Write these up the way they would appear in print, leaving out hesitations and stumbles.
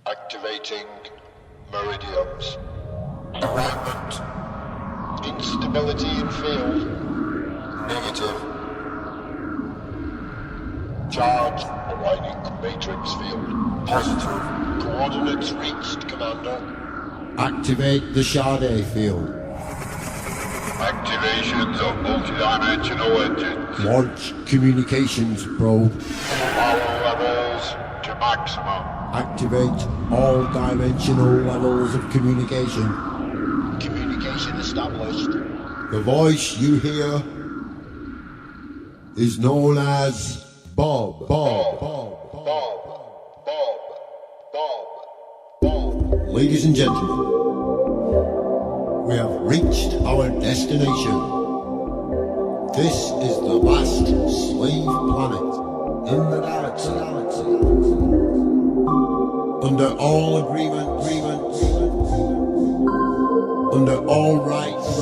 Activating meridians. Derailment. Instability in field. Negative. Charge aligning matrix field. Positive. Coordinates reached, Commander. Activate the Sade field. Activations of multidimensional engines. Launch communications probe. Power levels to maximum. Activate all dimensional levels of communication. Communication established. The voice you hear is known as Bob. Ladies and gentlemen, we have reached our destination. This is the last slave planet in the galaxy. Under all agreements, under all rights,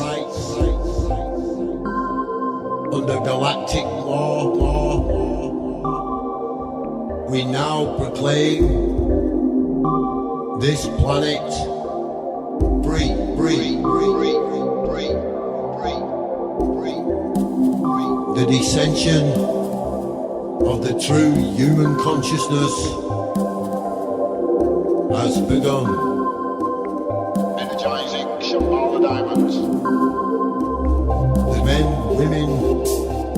under galactic law, we now proclaim this planet free. The descension of the true human consciousness has begun. Energizing Shambhala diamonds. The men, women,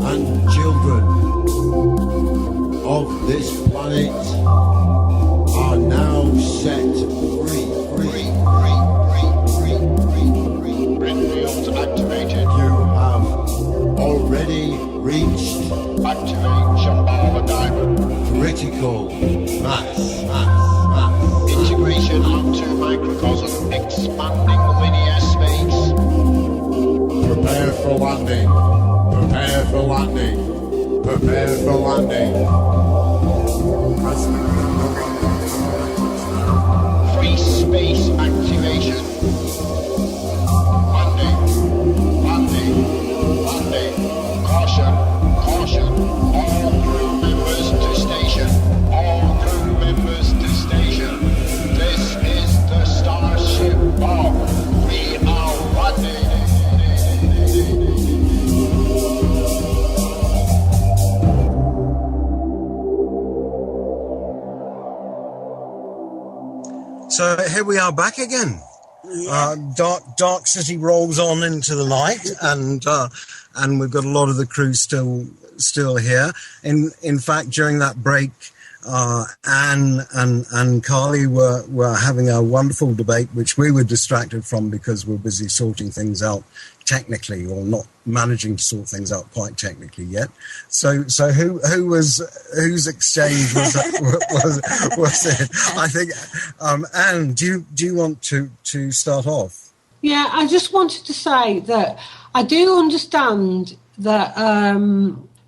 and children of this planet are now set free. Grid fields activated. You have already reached Activate Shambhala diamond. critical mass. Integration onto microcosm. Expanding linear space. Prepare for landing. Free space activation. Landing. Caution. All crew members to station. This is the Starship Bob. We are landing. So here we are back again. Darkcity rolls on into the night, and we've got a lot of the crew still here. In fact, during that break, Anne and Carly were having a wonderful debate, which we were distracted from because we're busy sorting things out technically, or not managing to sort things out quite technically yet. So whose exchange was it? I think, Anne, do you want to start off? Yeah, I just wanted to say that I do understand that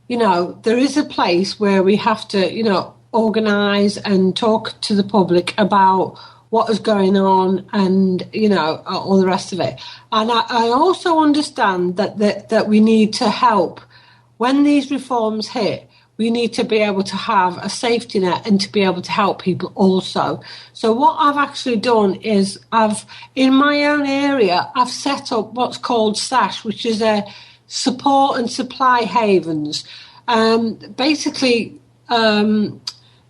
there is a place where we have to organise and talk to the public about what is going on and, all the rest of it. And I also understand that we need to help. When these reforms hit, we need to be able to have a safety net and to be able to help people also. So what I've actually done is in my own area, I've set up what's called SASH, which is a support and supply havens.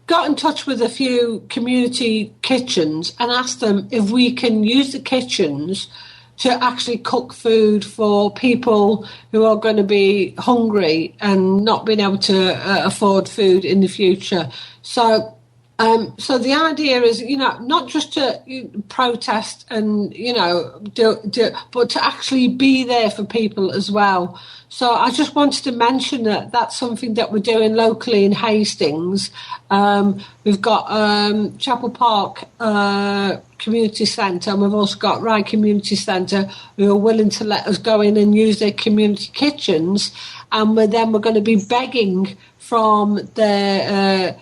Got in touch with a few community kitchens and asked them if we can use the kitchens to actually cook food for people who are going to be hungry and not being able to afford food in the future. So the idea is, not just to protest and, but to actually be there for people as well. So I just wanted to mention that that's something that we're doing locally in Hastings. We've got Chapel Park Community Centre, and we've also got Rye Community Centre, who are willing to let us go in and use their community kitchens. And we're going to be begging from their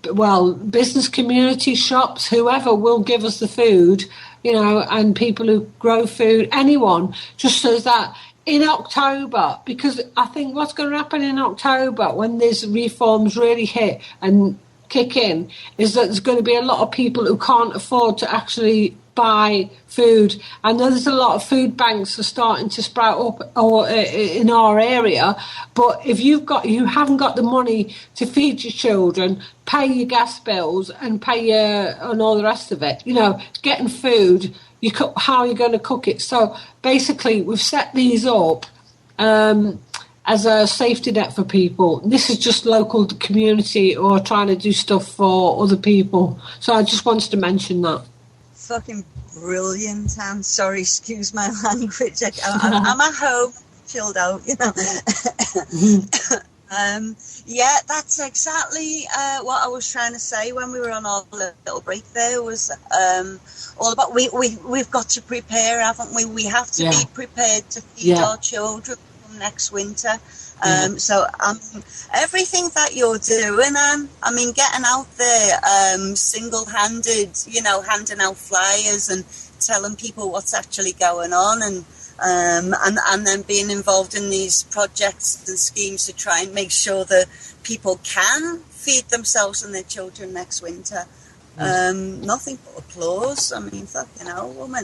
business community shops, whoever will give us the food, and people who grow food, anyone, just so that in October, because I think what's going to happen in October when these reforms really hit and kick in is that there's going to be a lot of people who can't afford to actually buy food. I know there's a lot of food banks are starting to sprout up in our area, but if you haven't got the money to feed your children, pay your gas bills and and all the rest of it, getting food, how are you going to cook it? So basically we've set these up as a safety net for people. This is just local community or trying to do stuff for other people. So I just wanted to mention that. Fucking brilliant, Anne. Sorry, excuse my language. I'm at home, chilled out, Yeah, that's exactly what I was trying to say when we were on our little break there, was all about we've got to prepare, haven't we? We have to be prepared to feed our children next winter. So everything that you're doing, Anne, I mean, getting out there single-handed, handing out flyers and telling people what's actually going on, and then being involved in these projects and schemes to try and make sure that people can feed themselves and their children next winter. Nothing but applause. I mean, fucking hell, woman.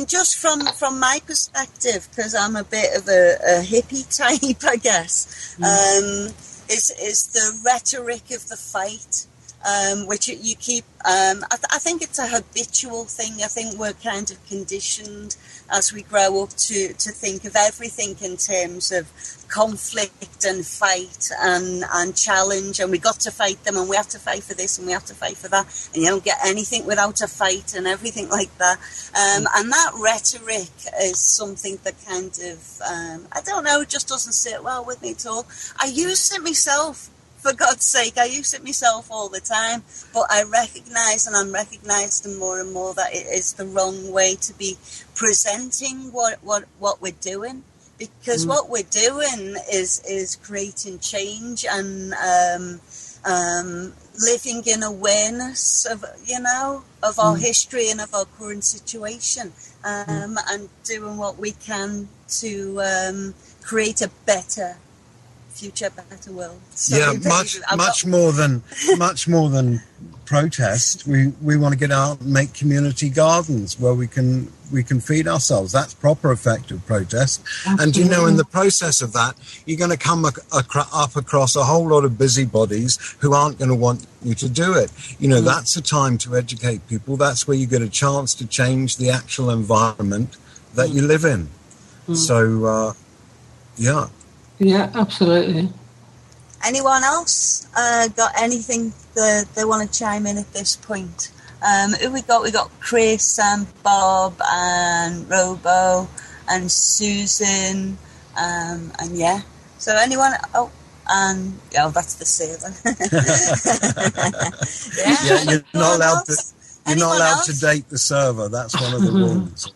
Just from my perspective, because I'm a bit of a hippie type, I guess, is the rhetoric of the fight, which you keep. I think it's a habitual thing. I think we're kind of conditioned as we grow up to think of everything in terms of conflict and fight and challenge, and we got to fight them, and we have to fight for this and we have to fight for that, and you don't get anything without a fight and everything like that. And that rhetoric is something that kind of, I don't know, just doesn't sit well with me at all. I use it myself. For God's sake, I use it myself all the time, but I recognise, and I'm recognising more and more, that it is the wrong way to be presenting what we're doing, because what we're doing is creating change and living in awareness of our history and of our current situation, and doing what we can to create a better future, better world. So much more than protest. We want to get out and make community gardens where we can feed ourselves. That's proper effective protest. Absolutely. And in the process of that, you're going to come up across a whole lot of busybodies who aren't going to want you to do it. That's a time to educate people. That's where you get a chance to change the actual environment that you live in. So yeah, absolutely. Anyone else got anything that they want to chime in at this point? Who we got? We got Chris and Bob and Robo and Susan, and yeah. So anyone? That's the sailor. Yeah, you're not allowed to. You're not allowed to date the server. That's one of the rules.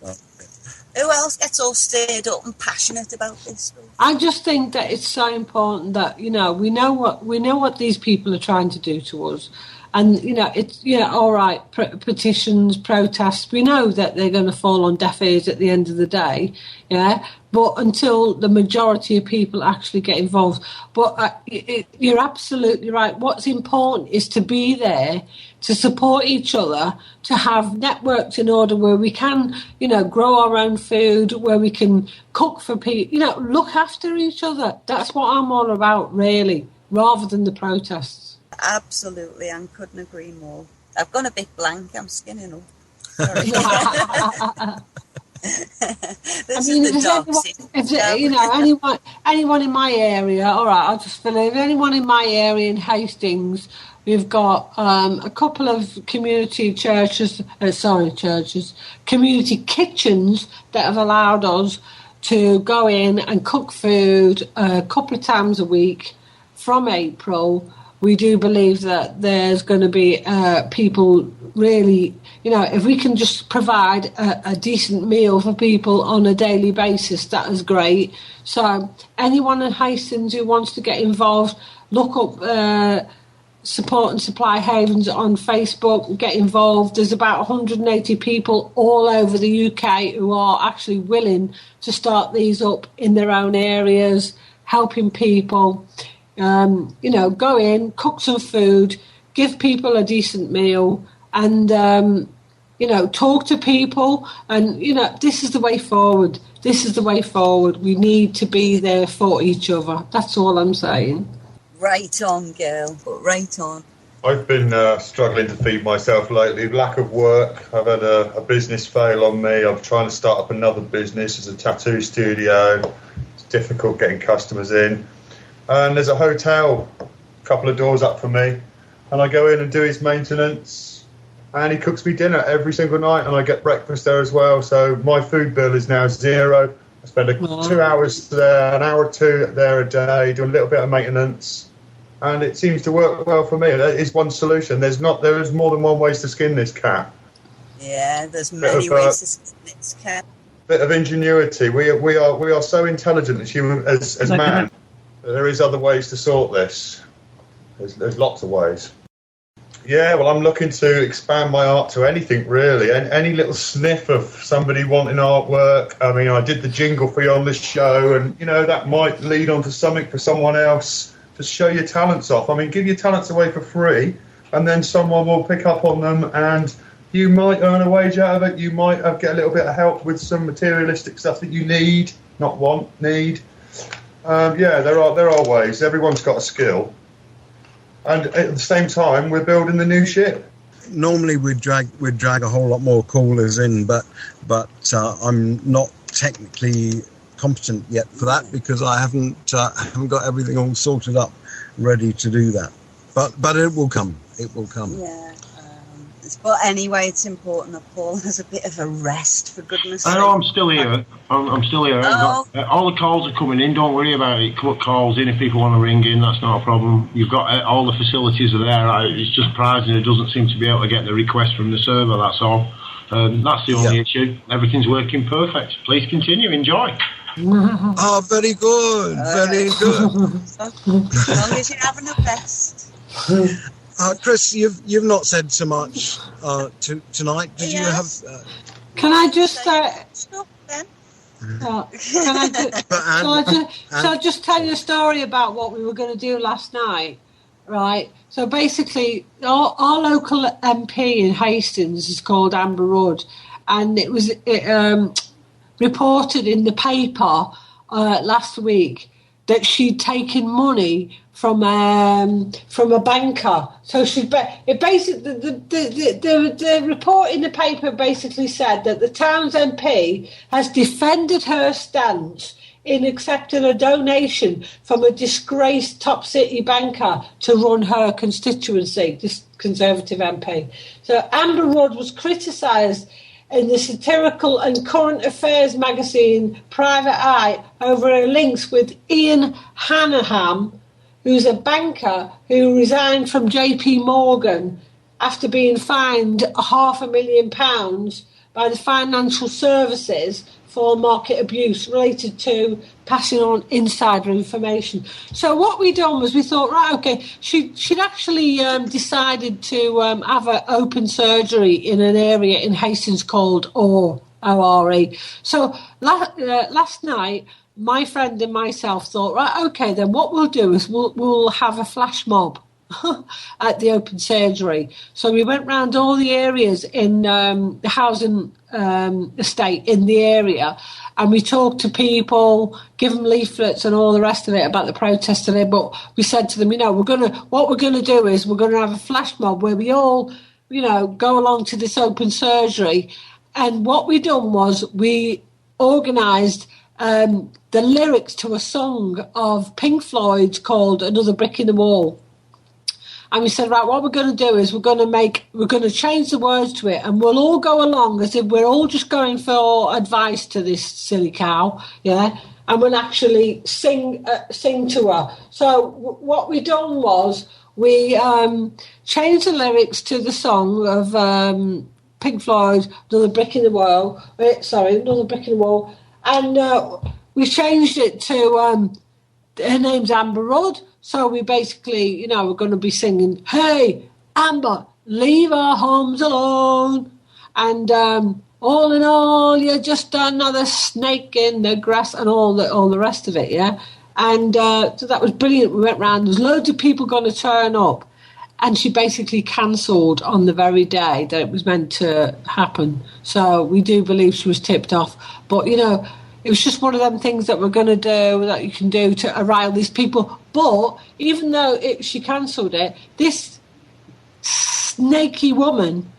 Who else gets all stirred up and passionate about this? I just think that it's so important that we know what these people are trying to do to us, and it's all right. Petitions, protests. We know that they're going to fall on deaf ears at the end of the day. Yeah, but until the majority of people actually get involved. But you're absolutely right. What's important is to be there, to support each other, to have networks in order where we can, grow our own food, where we can cook for people, look after each other. That's what I'm all about, really, rather than the protests. Absolutely, and couldn't agree more. I've gone a bit blank. I'm skinning up. Sorry. Anyone in my area, all right, I'll just fill in. Anyone in my area in Hastings, we've got a couple of community community kitchens that have allowed us to go in and cook food a couple of times a week from April. We do believe that there's going to be people really, if we can just provide a decent meal for people on a daily basis, that is great. So anyone in Hastings who wants to get involved, look up Support and Supply Havens on Facebook, get involved. There's about 180 people all over the UK who are actually willing to start these up in their own areas, helping people. Go in, cook some food, give people a decent meal, and talk to people. And this is the way forward. This is the way forward. We need to be there for each other. That's all I'm saying. Right on, girl. Right on. I've been struggling to feed myself lately. Lack of work. I've had a business fail on me. I'm trying to start up another business as a tattoo studio. It's difficult getting customers in. And there's a hotel a couple of doors up from me. And I go in and do his maintenance. And he cooks me dinner every single night. And I get breakfast there as well. So my food bill is now 0. I spend 2 hours there, an hour or 2 there a day, doing a little bit of maintenance. And it seems to work well for me. That is one solution. There is more than one ways to skin this cat. Yeah, there's many ways to skin this cat. Bit of ingenuity. We are so intelligent as human as man. There is other ways to sort this. There's lots of ways. Yeah, well, I'm looking to expand my art to anything really. Any little sniff of somebody wanting artwork. I mean, I did the jingle for you on this show, and that might lead on to something for someone else. Just show your talents off. I mean, give your talents away for free, and then someone will pick up on them, and you might earn a wage out of it. You might get a little bit of help with some materialistic stuff that you need, not want, need. There are ways. Everyone's got a skill, and at the same time, we're building the new ship. Normally, we'd drag a whole lot more callers in, but I'm not technically competent yet for that because I haven't got everything all sorted up, ready to do that. But it will come. It will come. Yeah. But anyway, it's important that Paul has a bit of a rest, for goodness sake. I'm still here. I'm still here. Oh. All the calls are coming in. Don't worry about it. Put calls in if people want to ring in. That's not a problem. You've got all the facilities are there. It's just Pricing who doesn't seem to be able to get the request from the server. That's all. That's the only issue. Everything's working perfect. Please continue. Enjoy. Oh, very good. Very good. As long as you're having a rest. Chris, you've not said so much tonight. Did you have? Can I just Stop then. I'll just tell you a story about what we were going to do last night, right? So basically, our local MP in Hastings is called Amber Rudd, and it was reported in the paper last week that she'd taken money from a banker. So the report in the paper basically said that the town's MP has defended her stance in accepting a donation from a disgraced top city banker to run her constituency, this Conservative MP. So Amber Rudd was criticised in the satirical and current affairs magazine Private Eye over her links with Ian Hannaham, who's a banker who resigned from JP Morgan after being fined £500,000 by the Financial Services for market abuse related to passing on insider information. So what we done was we thought, right, okay, she'd actually decided to have an open surgery in an area in Hastings called ORE. So last night, my friend and myself thought, right, okay, then what we'll do is we'll have a flash mob at the open surgery. So we went round all the areas in the housing estate in the area, and we talked to people, give them leaflets and all the rest of it about the protest today. But we said to them, what we're gonna do is we're gonna have a flash mob where we all, go along to this open surgery. And what we done was we organised the lyrics to a song of Pink Floyd's called Another Brick in the Wall. And we said, right, what we're going to do is we're going to change the words to it, and we'll all go along as if we're all just going for advice to this silly cow, yeah, and we'll actually sing to her. So what we done was we changed the lyrics to the song of Pink Floyd, Another Brick in the Wall. Another Brick in the Wall. And we changed it to her name's Amber Rudd. So we basically, we're going to be singing, "Hey, Amber, leave our homes alone." And all in all, you're just another snake in the grass, and all the rest of it, yeah. And so that was brilliant. We went round. There's loads of people going to turn up. And she basically cancelled on the very day that it was meant to happen. So we do believe she was tipped off. But, you know, it was just one of them things that we're going to do, that you can do to rile these people. But even though she cancelled it, this snaky woman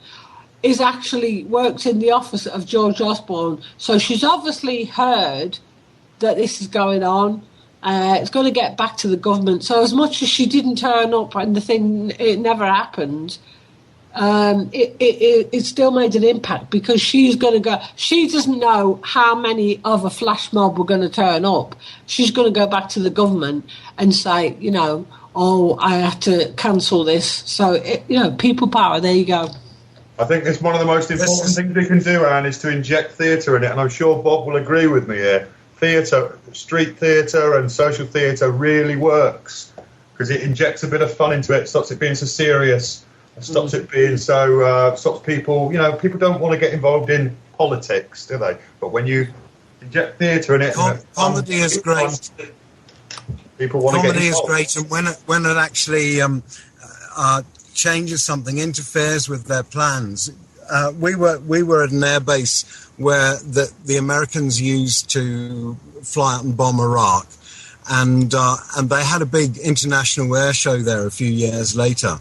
is actually works in the office of George Osborne. So she's obviously heard that this is going on. It's going to get back to the government. So as much as she didn't turn up and it never happened, it still made an impact because she's going to go. She doesn't know how many of a flash mob were going to turn up. She's going to go back to the government and say, you know, oh, I have to cancel this. So, people power. There you go. I think it's one of the most important things we can do, Anne, is to inject theatre in it. And I'm sure Bob will agree with me here. Theatre, street theatre and social theatre really works because it injects a bit of fun into it, stops it being so serious, stops it being so, stops people, people don't want to get involved in politics, do they? But when you inject theatre in it... Comedy is great. People want to get involved. Comedy is great, and when it actually changes something, interferes with their plans. We were at an airbase where the Americans used to fly out and bomb Iraq, and they had a big international air show there a few years later,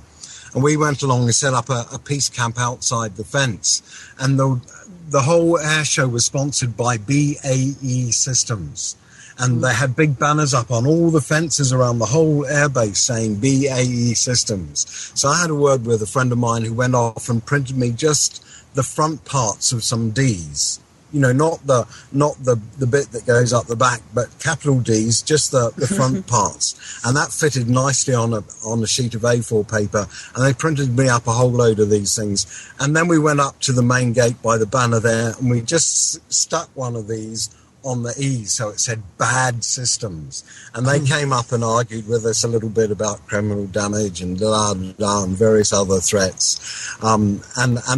and we went along and set up a peace camp outside the fence, and the whole air show was sponsored by BAE Systems. And they had big banners up on all the fences around the whole airbase saying BAE Systems. So I had a word with a friend of mine who went off and printed me just the front parts of some D's. Not the bit that goes up the back, but capital D's, just the front parts. And that fitted nicely on a sheet of A4 paper. And they printed me up a whole load of these things. And then we went up to the main gate by the banner there, and we just stuck one of these on the E, so it said bad systems, and they came up and argued with us a little bit about criminal damage and blah, blah, blah, and various other threats, and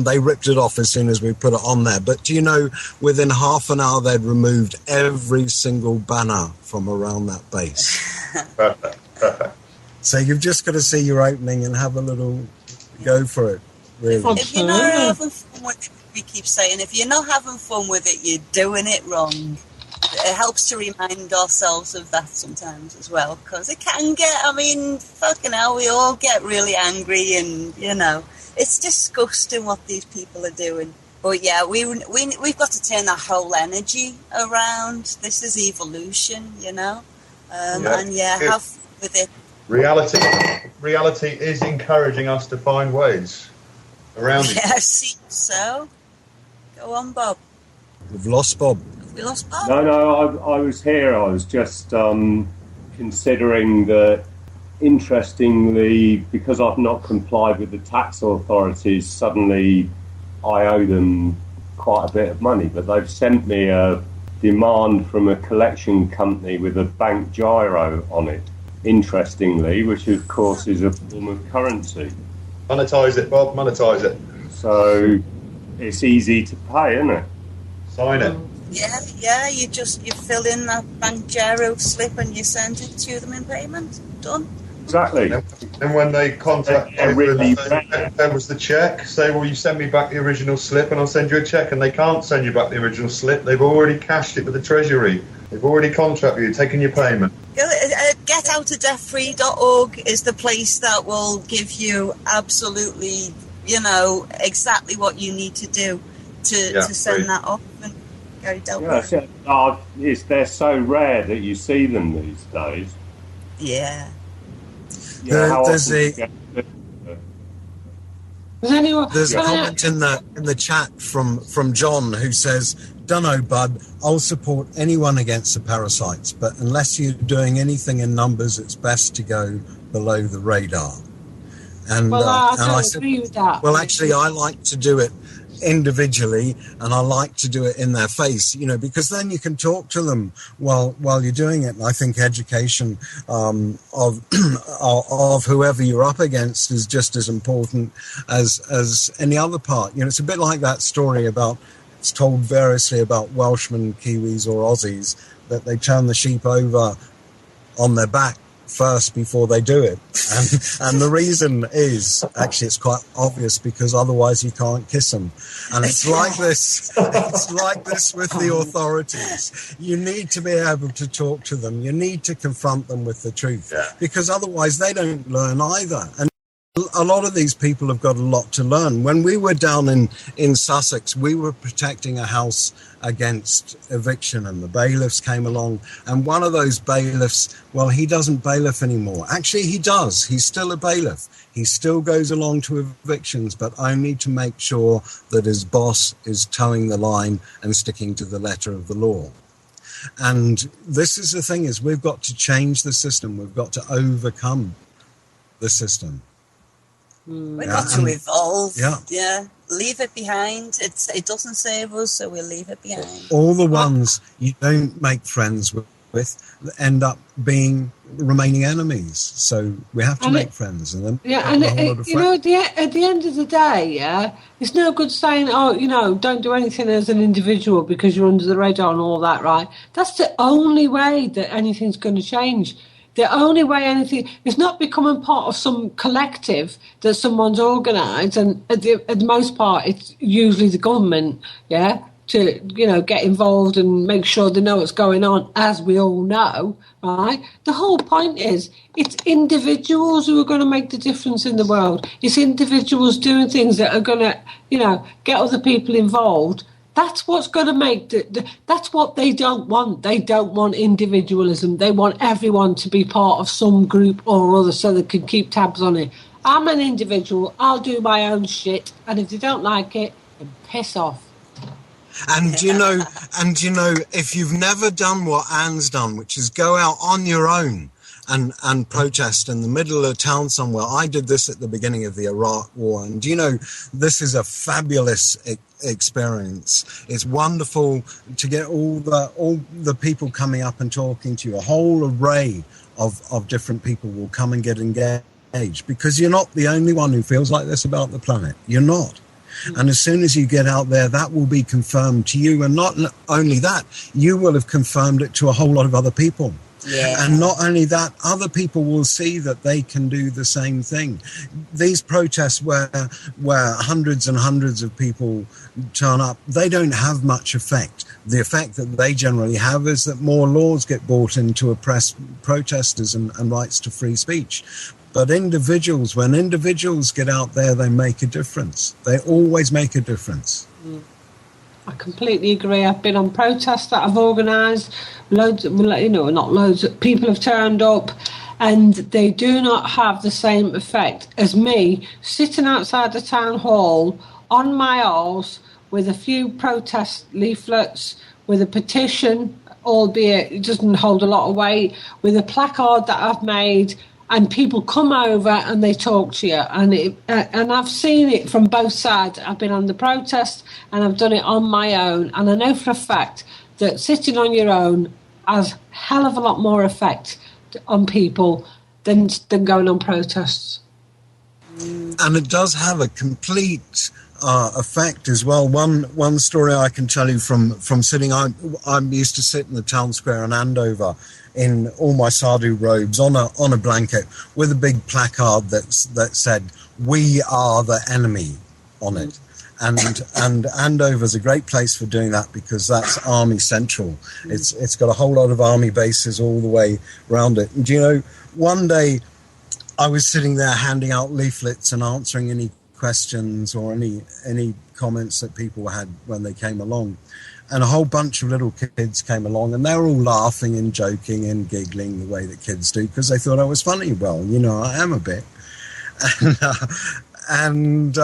they ripped it off as soon as we put it on there. But within half an hour they'd removed every single banner from around that base. So you've just got to see your opening and have a little go for it, really. If you're not having fun with it, we keep saying, if you're not having fun with it, you're doing it wrong. It helps to remind ourselves of that sometimes as well, because it can get, fucking hell, we all get really angry, and, it's disgusting what these people are doing. But yeah, we've got to turn that whole energy around. This is evolution, and have fun with it. Reality is encouraging us to find ways around it. Yeah, see, so go on, Bob. We've lost Bob. We lost Bob? No, I was here. I was just considering that, interestingly, because I've not complied with the tax authorities, suddenly I owe them quite a bit of money. But they've sent me a demand from a collection company with a bank gyro on it, interestingly, which of course is a form of currency. Monetize it, Bob, monetize it. So it's easy to pay, isn't it? Sign it. Yeah, you fill in that bank gyro slip and you send it to them in payment. Done. Exactly. And when they contact you, there was the check, say, well, you send me back the original slip and I'll send you a check, and they can't send you back the original slip. They've already cashed it with the Treasury. They've already contracted you, taken your payment. Getoutofdebtfree.org is the place that will give you absolutely, exactly what you need to do to send that off. And they're so rare that you see them these days. Yeah. There's a comment in the chat from John who says, "Dunno, bud, I'll support anyone against the parasites, but unless you're doing anything in numbers, it's best to go below the radar." And I said, agree with that. Well, actually, I like to do it individually, and I like to do it in their face, because then you can talk to them while you're doing it. And I think education of whoever you're up against is just as important as any other part. It's a bit like that story it's told variously about Welshmen, Kiwis or Aussies, that they turn the sheep over on their back first before they do it. And the reason is, actually, it's quite obvious, because otherwise you can't kiss them. And it's like this with the authorities. You need to be able to talk to them. You need to confront them with the truth, because otherwise they don't learn either. And a lot of these people have got a lot to learn. When we were down in Sussex, we were protecting a house against eviction, and the bailiffs came along, and one of those bailiffs, well, he doesn't bailiff anymore. Actually, he does. He's still a bailiff. He still goes along to evictions, but only to make sure that his boss is towing the line and sticking to the letter of the law. And this is the thing, is we've got to change the system. We've got to overcome the system. We've got to evolve. Yeah. Leave it behind. It doesn't save us, so we'll leave it behind. All the ones you don't make friends with end up remaining enemies. So we have to make friends, and then at the end of the day, it's no good saying, don't do anything as an individual because you're under the radar and all that, right? That's the only way that anything's going to change. The only way anything is not becoming part of some collective that someone's organised, and at the most part, it's usually the government, to get involved and make sure they know what's going on, as we all know, right? The whole point is it's individuals who are going to make the difference in the world. It's individuals doing things that are going to, get other people involved. That's what's going to make that's what they don't want. They don't want individualism. They want everyone to be part of some group or other so they can keep tabs on it. I'm an individual. I'll do my own shit. And if they don't like it, then piss off. And if you've never done what Anne's done, which is go out on your own and protest in the middle of town somewhere. I did this at the beginning of the Iraq War, and this is a fabulous experience. It's wonderful to get all the people coming up and talking to you. A whole array of different people will come and get engaged, because you're not the only one who feels like this about the planet. You're not. And as soon as you get out there, that will be confirmed to you. And not only that, you will have confirmed it to a whole lot of other people. Yeah. And not only that, other people will see that they can do the same thing. These protests where hundreds and hundreds of people turn up, they don't have much effect. The effect that they generally have is that more laws get brought in to oppress protesters and rights to free speech. But when individuals get out there, they make a difference. They always make a difference. I completely agree. I've been on protests that I've organised. Not loads. People have turned up, and they do not have the same effect as me sitting outside the town hall on my arse with a few protest leaflets, with a petition, albeit it doesn't hold a lot of weight, with a placard that I've made. And people come over and they talk to you, and I've seen it from both sides. I've been on the protest and I've done it on my own, and I know for a fact that sitting on your own has a hell of a lot more effect on people than going on protests. And it does have a complete effect as well. One story I can tell you from sitting. I'm used to sit in the town square in Andover in all my sadhu robes on a blanket with a big placard that said "We are the enemy" on it. And Andover's a great place for doing that, because that's Army Central. It's got a whole lot of Army bases all the way around it. And one day I was sitting there handing out leaflets and answering any questions or any comments that people had when they came along. And a whole bunch of little kids came along, and they were all laughing and joking and giggling the way that kids do, because they thought I was funny. Well, I am a bit. And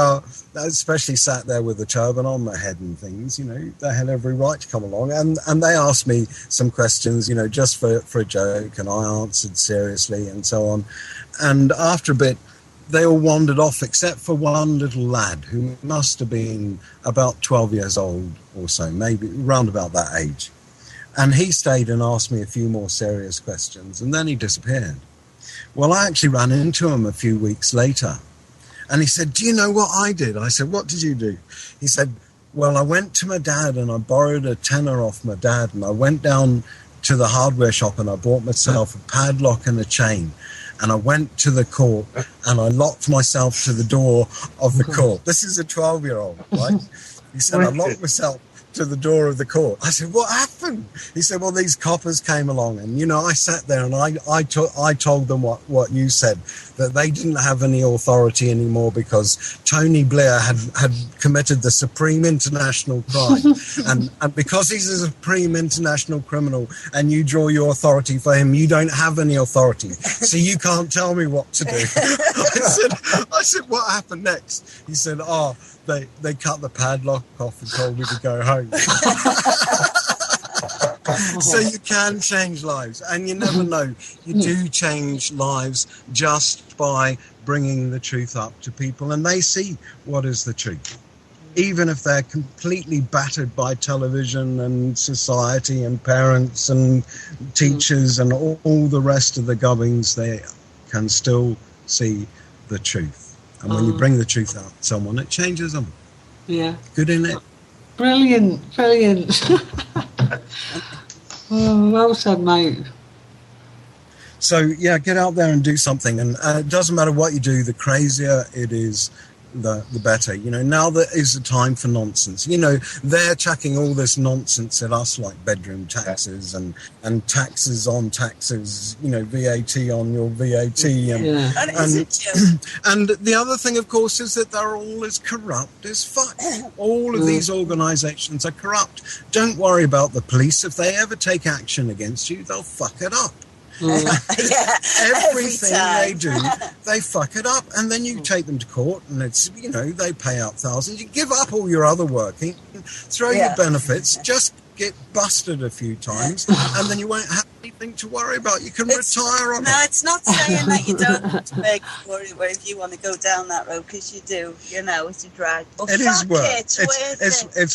especially sat there with a turban on my head and things, they had every right to come along. And they asked me some questions, just for a joke, and I answered seriously and so on. And after a bit, they all wandered off, except for one little lad who must have been about 12 years old or so, maybe around about that age. And he stayed and asked me a few more serious questions, and then he disappeared. Well, I actually ran into him a few weeks later, and he said, "Do you know what I did?" I said, "What did you do?" He said, "Well, I went to my dad and I borrowed a tenner off my dad, and I went down to the hardware shop and I bought myself a padlock and a chain. And I went to the court and I locked myself to the door of the court. This is a 12-year-old, right? He said, I locked myself to the door of the court. I said, what happened? He said, well, these coppers came along. And, you know, I sat there and I told them what you said, that they didn't have any authority anymore because Tony Blair had committed the supreme international crime. and because he's a supreme international criminal and you draw your authority for him, you don't have any authority. So you can't tell me what to do. I said, what happened next? He said, they cut the padlock off and told me to go home. So you can change lives, and you never know. You do change lives just by bringing the truth up to people, and they see what is the truth. Even if they're completely battered by television and society and parents and teachers and all the rest of the gubbins, they can still see the truth. And when you bring the truth out to someone, it changes them. Yeah. Good, isn't it? Brilliant. Oh, well said, mate. So, yeah, get out there and do something. And it doesn't matter what you do, the crazier it is, the better. You know, now there is a time for nonsense. You know, they're chucking all this nonsense at us, like bedroom taxes and taxes on taxes, you know, VAT on your VAT. And the other thing, of course, is that they're all as corrupt as fuck. All of these organisations are corrupt. Don't worry about the police. If they ever take action against you, they'll fuck it up. Everything they do, they fuck it up, and then you take them to court, and it's, you know, they pay out thousands. You give up all your other working, throw your benefits, just get busted a few times, and then you won't have anything to worry about. You can retire on it. No, it's not saying that you don't have to beg for it if you want to go down that road, because you do. You know, it's a drag. But it is work. It's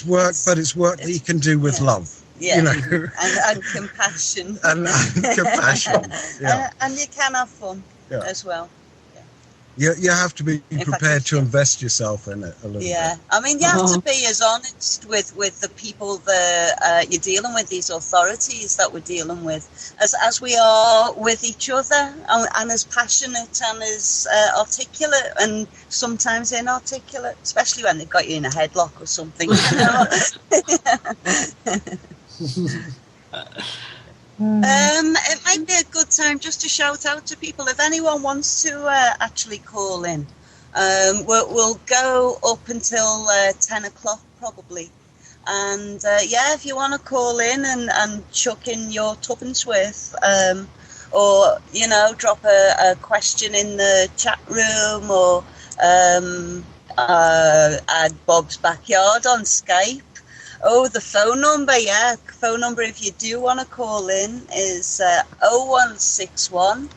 work, but it's work that you can do with love. Yeah, you know, and compassion. and compassion. Yeah. And you can have fun as well. You have to be prepared to invest yourself in it a little bit. I mean, you have to be as honest with the people that you're dealing with, these authorities that we're dealing with, as we are with each other, and as passionate and as articulate, and sometimes inarticulate, especially when they've got you in a headlock or something. It might be a good time just to shout out to people. If anyone wants to actually call in, we'll go up until 10 o'clock probably. And if you want to call in and chuck in your tuppence worth, or, you know, drop a question in the chat room, or add Bob's Backyard on Skype. Oh, the phone number, phone number if you do want to call in is 0161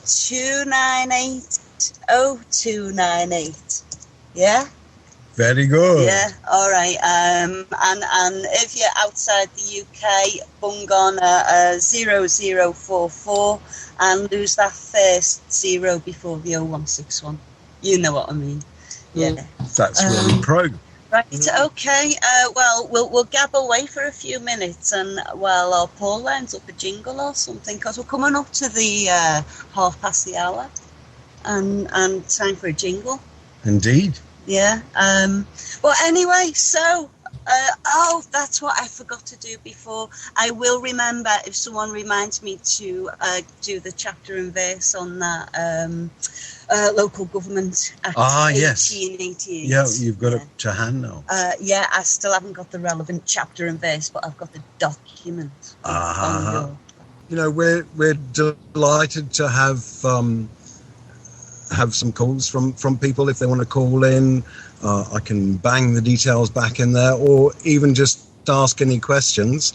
298 0298. Yeah? Very good. Yeah, all right. And if you're outside the UK, bung on a 0044 and lose that first zero before the 0161. You know what I mean. Yeah. That's really pro. Right, okay. Well, we'll gab away for a few minutes, and while our Paul lines up a jingle or something, because we're coming up to the hour, and time for a jingle. Indeed. Yeah. Well, anyway, so that's what I forgot to do before. I will remember if someone reminds me to do the chapter and verse on that. Local Government Act 1888. Yeah, you've got it to hand now. I still haven't got the relevant chapter and verse, but I've got the document. You know, we're delighted to have some calls from people if they want to call in. I can bang the details back in there, or even just ask any questions.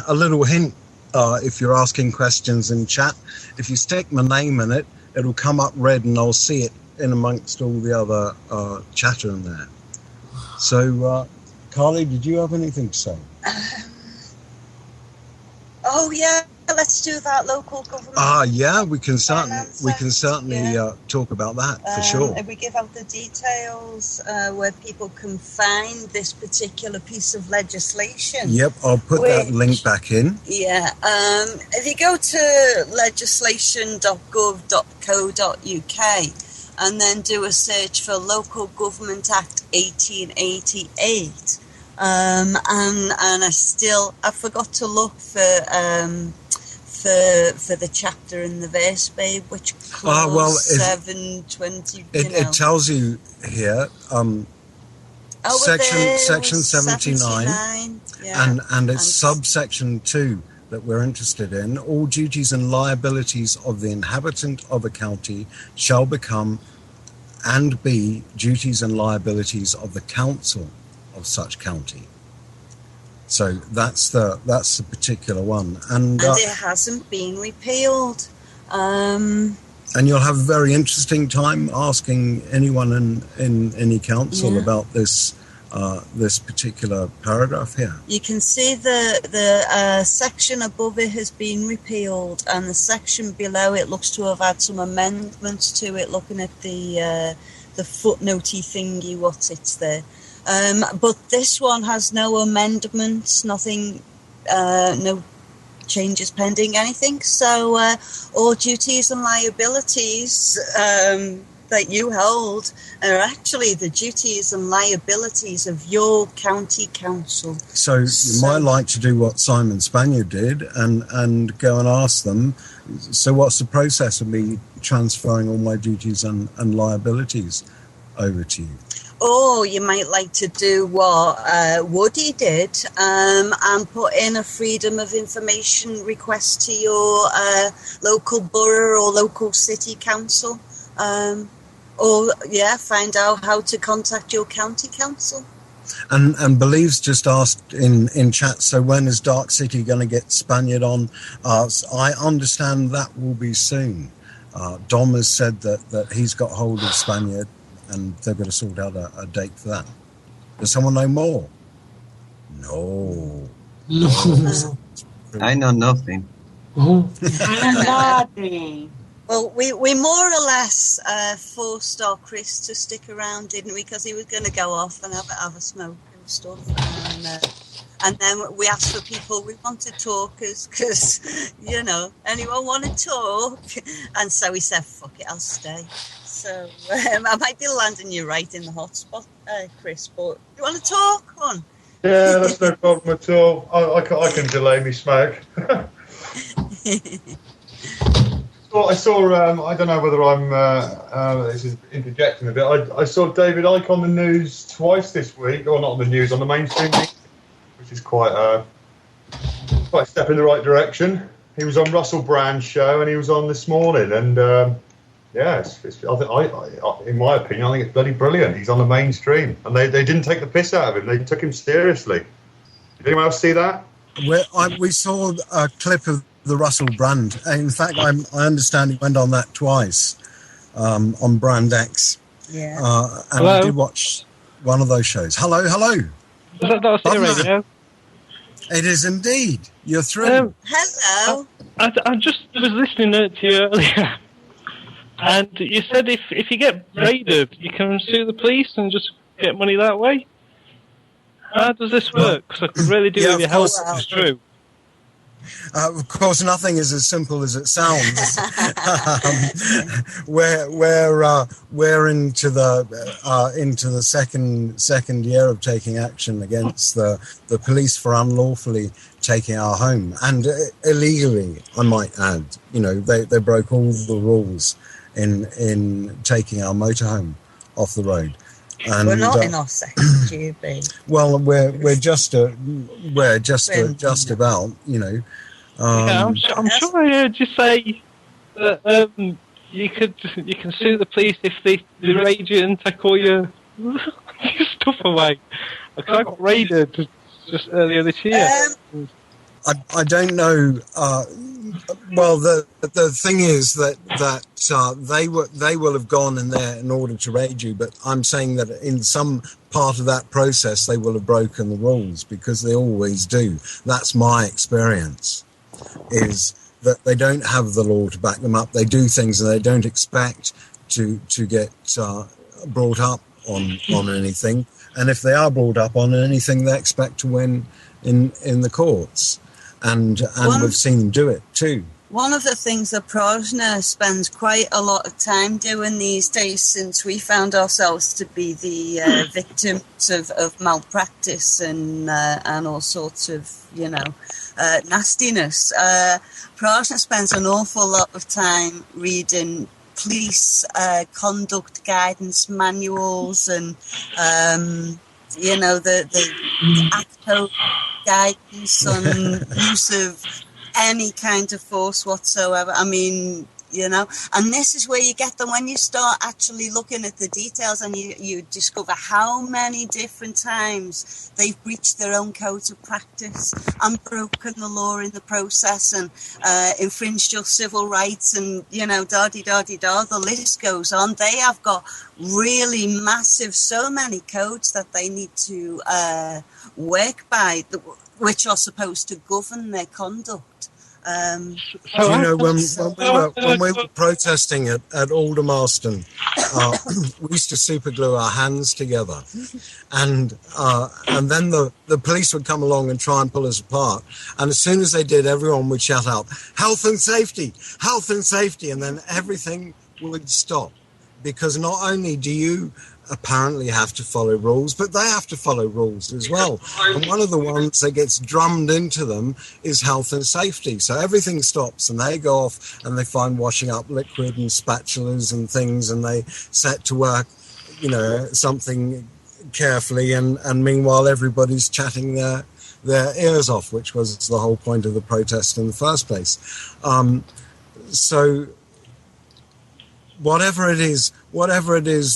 A little hint, if you're asking questions in chat, if you stick my name in it, it'll come up red and I'll see it in amongst all the other chatter in there. So, Carly, did you have anything to say? Let's to do that local government? Yeah, we can certainly talk about that for sure. If we give out the details where people can find this particular piece of legislation. Yep, I'll put that link back in. Yeah, if you go to legislation.gov.co.uk and then do a search for Local Government Act 1888. And I forgot to look for the chapter in the verse, babe, which clause 720. It tells you here, section 79, and it's subsection 2 that we're interested in. All duties and liabilities of the inhabitant of a county shall become and be duties and liabilities of the council of such county. So that's the particular one, and it hasn't been repealed. And you'll have a very interesting time asking anyone in any council about this particular paragraph here. You can see the section above it has been repealed, and the section below it looks to have had some amendments to it. Looking at the footnotey thingy, what's it's there. But this one has no amendments, nothing, no changes pending, anything. So all duties and liabilities that you hold are actually the duties and liabilities of your county council. So you might like to do what Simon Spaniard did and go and ask them, so what's the process of me transferring all my duties and liabilities over to you? Or you might like to do what Woody did and put in a freedom of information request to your local borough or local city council. Find out how to contact your county council. And Believe's just asked in chat, so when is Darkcity going to get Spaniard on? I understand that will be soon. Dom has said that he's got hold of Spaniard, and they're going to sort out a date for that. Does someone know more? No. I know nothing. Nothing. Well, we more or less forced our Chris to stick around, didn't we? Because he was going to go off and have a smoke and stuff. And then we asked for people we want to talk because, anyone want to talk? And so he said, fuck it, I'll stay. So I might be landing you right in the hot spot, Chris, but you want to talk? Come on. Yeah, that's no problem at all. I can delay me smoke. I saw I don't know whether I'm this is interjecting a bit. I saw David Icke on the news twice this week, or not on the news, on the mainstream, which is quite a step in the right direction. He was on Russell Brand's show, and he was on this morning, and in my opinion, I think it's bloody brilliant. He's on the mainstream, and they didn't take the piss out of him. They took him seriously. Did anyone else see that? We saw a clip of the Russell Brand. In fact, I understand he went on that twice on Brand X. Yeah. And I did watch one of those shows. Hello. Is that radio? It is indeed. You're through. Hello. I just was listening to you earlier, and you said if you get raided, you can sue the police and just get money that way. How does this work? Because I could really do with your help if it's true. Of course, nothing is as simple as it sounds. We're into the second year of taking action against the police for unlawfully taking our home, and illegally, I might add. They broke all the rules in taking our motorhome off the road. And, we're not in our second year, babe. Well, we're just about. I'm sure I heard you say that you can sue the police if they raid you and take all your stuff away. Because I got raided just earlier this year. I don't know. Well, the thing is that they will have gone in there in order to raid you, but I'm saying that in some part of that process they will have broken the rules, because they always do. That's my experience. Is that they don't have the law to back them up. They do things and they don't expect to get brought up on anything. And if they are brought up on anything, they expect to win in the courts. And we've seen them do it too. One of the things that Prajna spends quite a lot of time doing these days, since we found ourselves to be the victims of malpractice and all sorts of, nastiness, Prajna spends an awful lot of time reading police conduct guidance manuals and, the ACTO guidance on use of any kind of force whatsoever. I mean, and this is where you get them when you start actually looking at the details, and you discover how many different times they've breached their own codes of practice and broken the law in the process and infringed your civil rights and, da-di-da-di-da, the list goes on. They have got really massive, so many codes that they need to work by, which are supposed to govern their conduct. When we were protesting at Aldermaston, we used to super glue our hands together, and then the police would come along and try and pull us apart. And as soon as they did, everyone would shout out, "Health and safety, health and safety," and then everything would stop, because not only do you apparently have to follow rules, but they have to follow rules as well. And one of the ones that gets drummed into them is health and safety. So everything stops and they go off and they find washing up liquid and spatulas and things, and they set to work, something carefully, and meanwhile everybody's chatting their ears off, which was the whole point of the protest in the first place. So whatever it is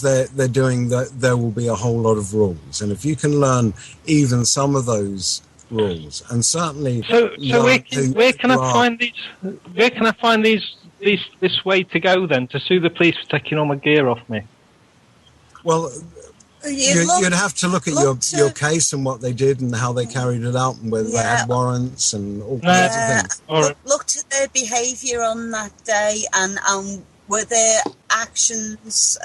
they're doing, there will be a whole lot of rules. And if you can learn even some of those rules, and certainly where can I find this way to go then, to sue the police for taking all my gear off me? Well, you'd have to look at your case and what they did and how they carried it out and whether they had warrants and all kinds of things. Look to their behaviour on that day, and were their actions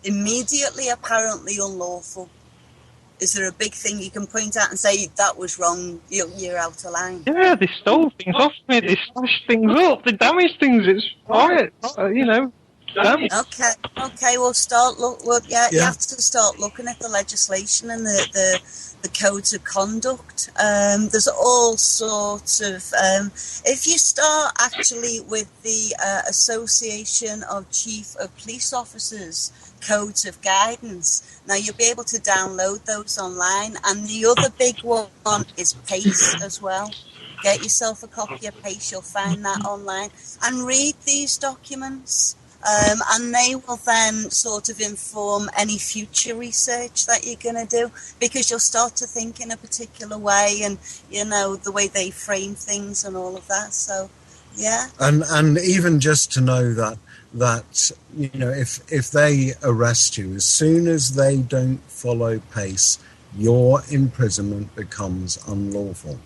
immediately apparently unlawful? Is there a big thing you can point out and say, that was wrong, you're out of line? Yeah, they stole things off me, they smashed things up, they damaged things, it's quiet, damage. Okay, we'll you have to start looking at the legislation and the codes of conduct. There's all sorts of... if you start actually with the Association of Chief of Police Officers codes of guidance, now you'll be able to download those online. And the other big one is PACE as well. Get yourself a copy of PACE, you'll find that online. And read these documents. And they will then sort of inform any future research that you're going to do, because you'll start to think in a particular way, and the way they frame things and all of that. So, yeah. And even just to know that if they arrest you, as soon as they don't follow PACE, your imprisonment becomes unlawful.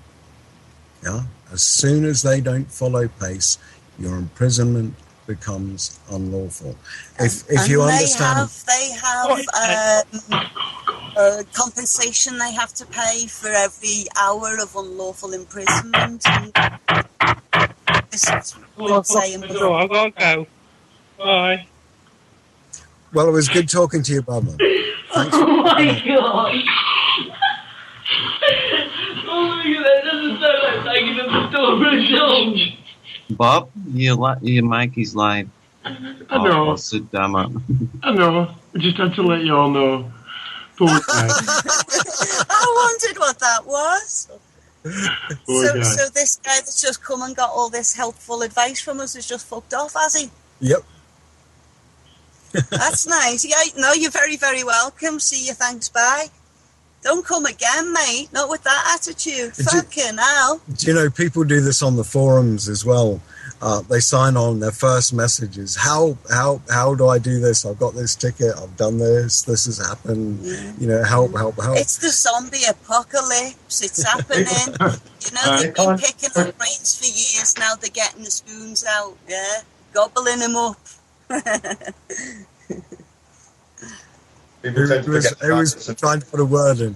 Yeah, as soon as they don't follow PACE, your imprisonment becomes unlawful. If you understand, they have compensation they have to pay for every hour of unlawful imprisonment. This is I've got to go. Bye. Well, it was good talking to you, Bob. Thanks. Oh my god! That doesn't sound like taking up the door for a song. Bob, your mic is live. I know. I know. I just had to let you all know. I wondered what that was. So this guy that's just come and got all this helpful advice from us has just fucked off, has he? Yep. That's nice. Yeah, no, you're very, very welcome. See you, thanks, bye. Don't come again, mate. Not with that attitude. Fucking hell. Do you know, people do this on the forums as well. They sign on, their first messages. How do I do this? I've got this ticket. I've done this. This has happened. Yeah. Help. It's the zombie apocalypse. It's happening. You know, they've been picking our brains for years. Now they're getting the spoons out. Yeah, gobbling them up. People tend to forget. Who was trying to put a word in?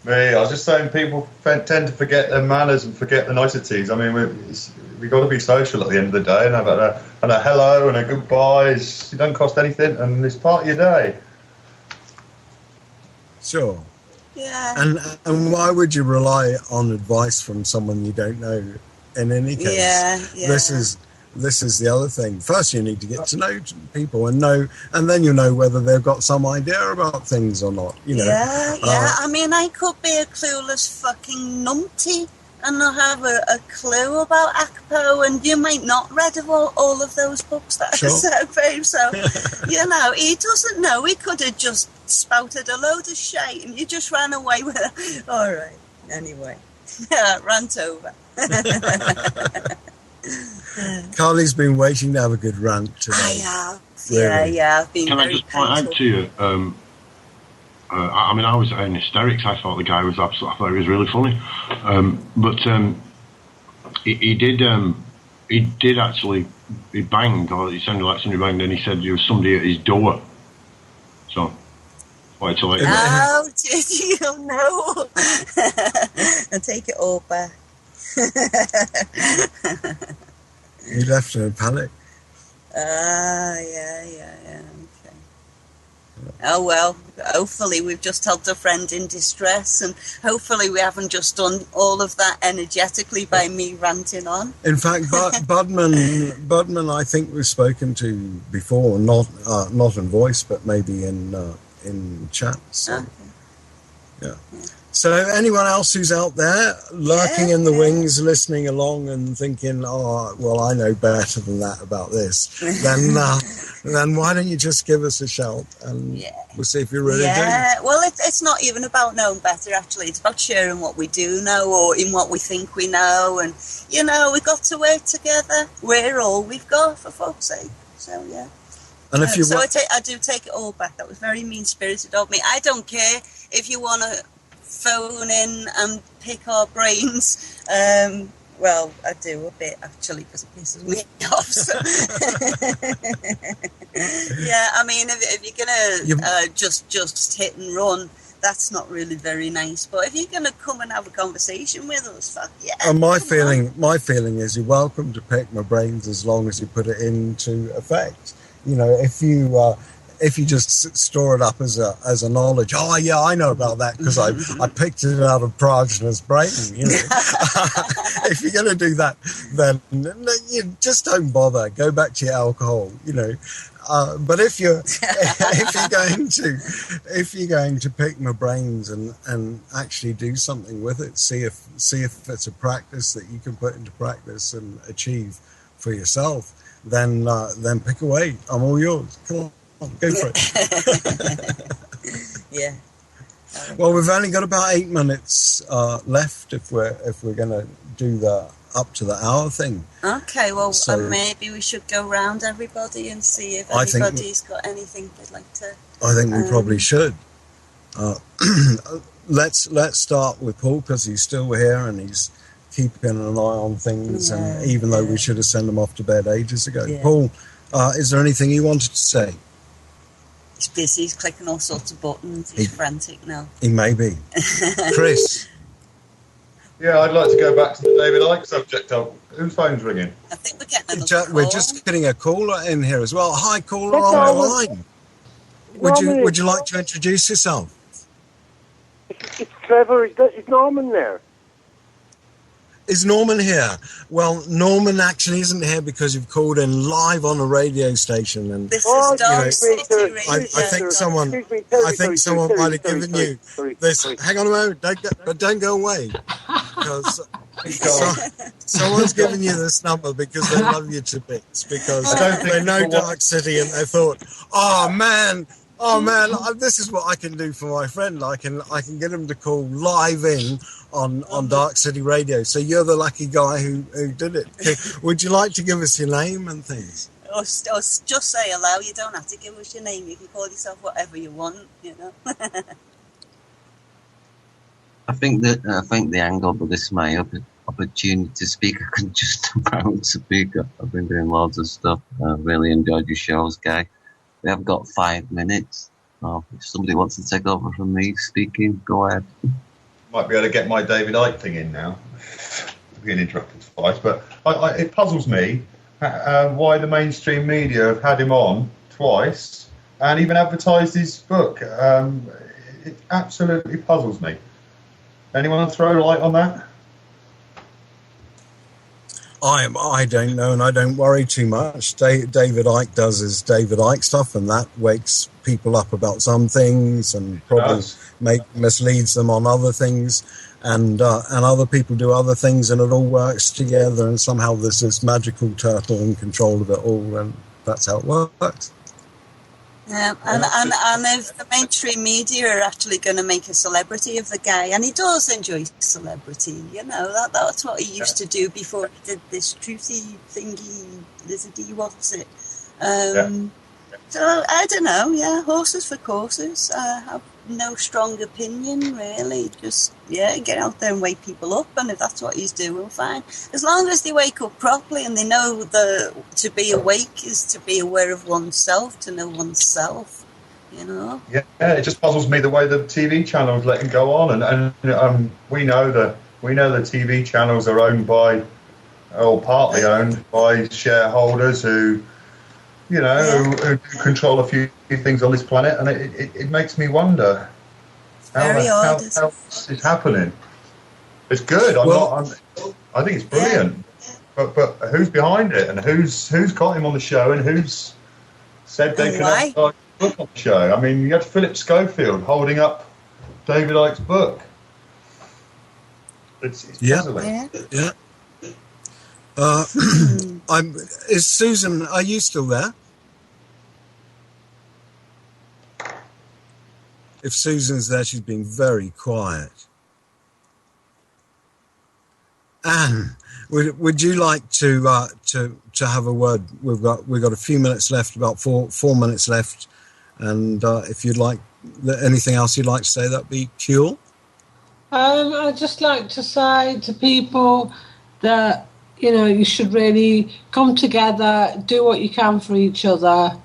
Me, I was just saying people tend to forget their manners and forget the niceties. I mean, we've got to be social at the end of the day and have a hello and a goodbye. It don't cost anything and it's part of your day. Sure. Yeah. And why would you rely on advice from someone you don't know in any case? Yeah. This is the other thing. First, you need to get to know people and then you know whether they've got some idea about things or not. You know. Yeah. I mean, I could be a clueless fucking numpty and not have a clue about ACPO, and you might not read of all of those books that I said, babe. So, you know, he doesn't know. He could have just spouted a load of shit and you just ran away with it. All right. Anyway, rant over. Carly's been waiting to have a good rant today. I have. Really. Yeah. I've been Can I just point out to you? I mean, I was in hysterics. I thought the guy was absolutely. I thought he was really funny. But he did actually. He banged, or he sounded like somebody banged, and he said there was somebody at his door. So, wait till later. Oh, did you know? I take it all back. He left in a panic. Yeah. Okay. Oh well. Hopefully we've just helped a friend in distress, and hopefully we haven't just done all of that energetically by me ranting on. In fact, Budman, I think we've spoken to before, not in voice, but maybe in chat. So, okay. Yeah. So anyone else who's out there lurking in the wings, listening along and thinking, oh, well, I know better than that about this, then why don't you just give us a shout and we'll see if you really do. Yeah, well, it's not even about knowing better, actually. It's about sharing what we do know or in what we think we know. And, you know, we've got to work together. We're all we've got, for fuck's sake. So, yeah. And if you I do take it all back. That was very mean-spirited of me. I don't care if you want to phone in and pick our brains. Well, I do a bit, actually, because it pisses me off. So. Yeah, I mean, if you're going to just hit and run, that's not really very nice. But if you're going to come and have a conversation with us, fuck yeah. And my feeling is you're welcome to pick my brains as long as you put it into effect. You know, if you just store it up as a knowledge, oh yeah, I know about that because I picked it out of Prajna's brain. You know, if you're going to do that, then you just don't bother. Go back to your alcohol. You know, but if you're going to pick my brains and actually do something with it, see if it's a practice that you can put into practice and achieve for yourself, then pick away. I'm all yours. Come on. Go for it. Yeah. Well, we've only got about 8 minutes left if we're going to do the up to the hour thing. Okay. Well, so, maybe we should go round everybody and see if anybody's got anything they'd like to. I think we probably should. Let's start with Paul because he's still here and he's keeping an eye on things. Yeah, and even though we should have sent him off to bed ages ago, yeah. Paul, is there anything you wanted to say? He's busy, he's clicking all sorts of buttons, he's frantic now. He may be. Chris? Yeah, I'd like to go back to the David Icke subject. Whose phone's ringing? I think we're getting another call. We're just getting a caller in here as well. Hi, caller on the line. Would you like to introduce yourself? It's Trevor. Is Norman there? Is Norman here? Well, Norman actually isn't here because you've called in live on a radio station, and this is Darkcity Radio. I think someone might have given you this. Hang on a moment, don't go away, because someone's given you this number because they love you to bits, because they know Darkcity and they thought, oh man, this is what I can do for my friend. I can get him to call live in on Darkcity Radio. So you're the lucky guy who did it. Would you like to give us your name and things? Or just say hello. You don't have to give us your name. You can call yourself whatever you want, you know. I think the angle, but this is my opportunity to speak. I can just about speak. I've been doing loads of stuff. I really enjoyed your shows, Guy. We have got 5 minutes. If somebody wants to take over from me speaking, go ahead. Might be able to get my David Icke thing in now. Being interrupted twice, but it puzzles me why the mainstream media have had him on twice and even advertised his book. It absolutely puzzles me. Anyone want to throw a light on that? I don't know, and I don't worry too much. David Icke does his David Icke stuff, and that wakes people up about some things, and probably misleads them on other things, and other people do other things, and it all works together. And somehow there's this magical turtle in control of it all, and that's how it works. Yeah, and if the mainstream media are actually going to make a celebrity of the guy, and he does enjoy celebrity, that's what he used to do before he did this truthy thingy, lizardy, what's it? So, I don't know, horses for courses. I have no strong opinion, really. Just, get out there and wake people up, and if that's what he's doing, fine. As long as they wake up properly and they know to be awake is to be aware of oneself, to know oneself, Yeah, it just puzzles me the way the TV channels let him go on, and we know the TV channels are owned by, or partly owned by shareholders who who control a few things on this planet, and it makes me wonder how this is happening. It's good. I think it's brilliant, but who's behind it, and who's got him on the show, and who's said they can advertise the book on the show? I mean, you had Philip Schofield holding up David Icke's book. It's puzzling. Yeah. Is Susan, are you still there? If Susan's there, she's been very quiet. Anne, would you like to have a word? We've got a few minutes left, about four minutes left, and if you'd like anything else you'd like to say, that'd be cool. I'd just like to say to people that you should really come together, do what you can for each other.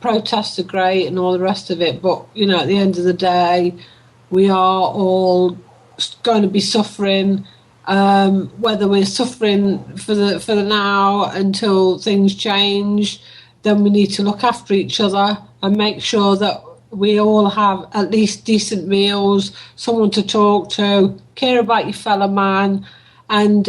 Protests are great and all the rest of it, but at the end of the day, we are all going to be suffering. Whether we're suffering for the now until things change, then we need to look after each other and make sure that we all have at least decent meals, someone to talk to, care about your fellow man, and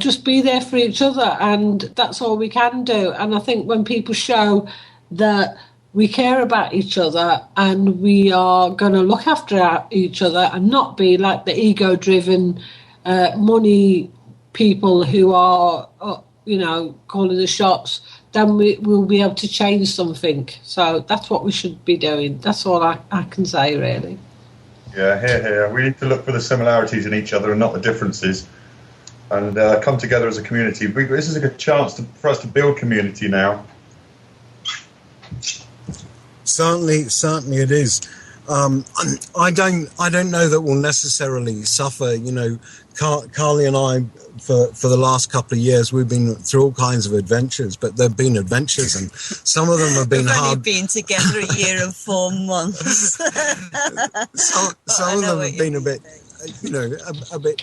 just be there for each other, and that's all we can do. And I think when people show that we care about each other and we are going to look after each other and not be like the ego-driven money people who are calling the shots, then we will be able to change something. So that's what we should be doing. That's all I can say, really. Yeah, here. We need to look for the similarities in each other and not the differences, and come together as a community. This is a good chance for us to build community now. Certainly it is. I don't know that we'll necessarily suffer. Carly and I, for the last couple of years, we've been through all kinds of adventures, but they've been adventures, and some of them have been hard. We've only been together a year and 4 months. Some of them have been a bit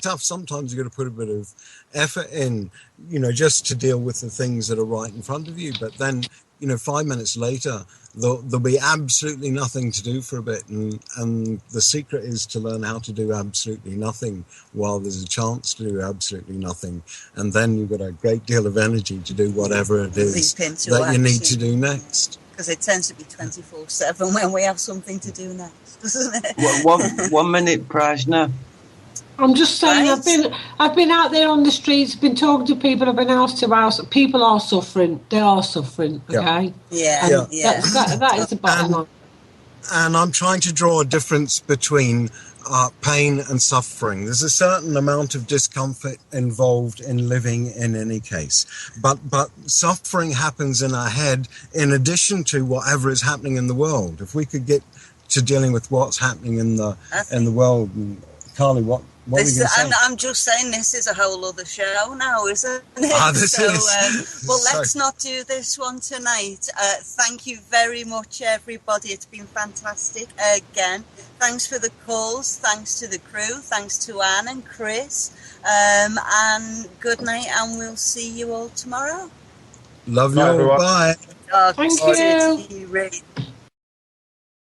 tough. Sometimes you've got to put a bit of effort in, just to deal with the things that are right in front of you. But then, 5 minutes later, there'll be absolutely nothing to do for a bit, and the secret is to learn how to do absolutely nothing while there's a chance to do absolutely nothing, and then you've got a great deal of energy to do whatever it is that you need to do next. Because it tends to be 24/7 when we have something to do next, doesn't it? 1 minute, Prajna. I'm just saying, right. I've been out there on the streets, been talking to people, I've been house to house. People are suffering. They are suffering. Okay. Yeah. That is the bottom line. And I'm trying to draw a difference between pain and suffering. There's a certain amount of discomfort involved in living in any case, but suffering happens in our head in addition to whatever is happening in the world. If we could get to dealing with what's happening in the world. And Carly, what were you going to say? I'm just saying this is a whole other show now, isn't it? Well, let's not do this one tonight. Thank you very much, everybody. It's been fantastic again. Thanks for the calls. Thanks to the crew. Thanks to Anne and Chris. And good night, and we'll see you all tomorrow. Love you all. Bye. Thank you. Darkcity Radio.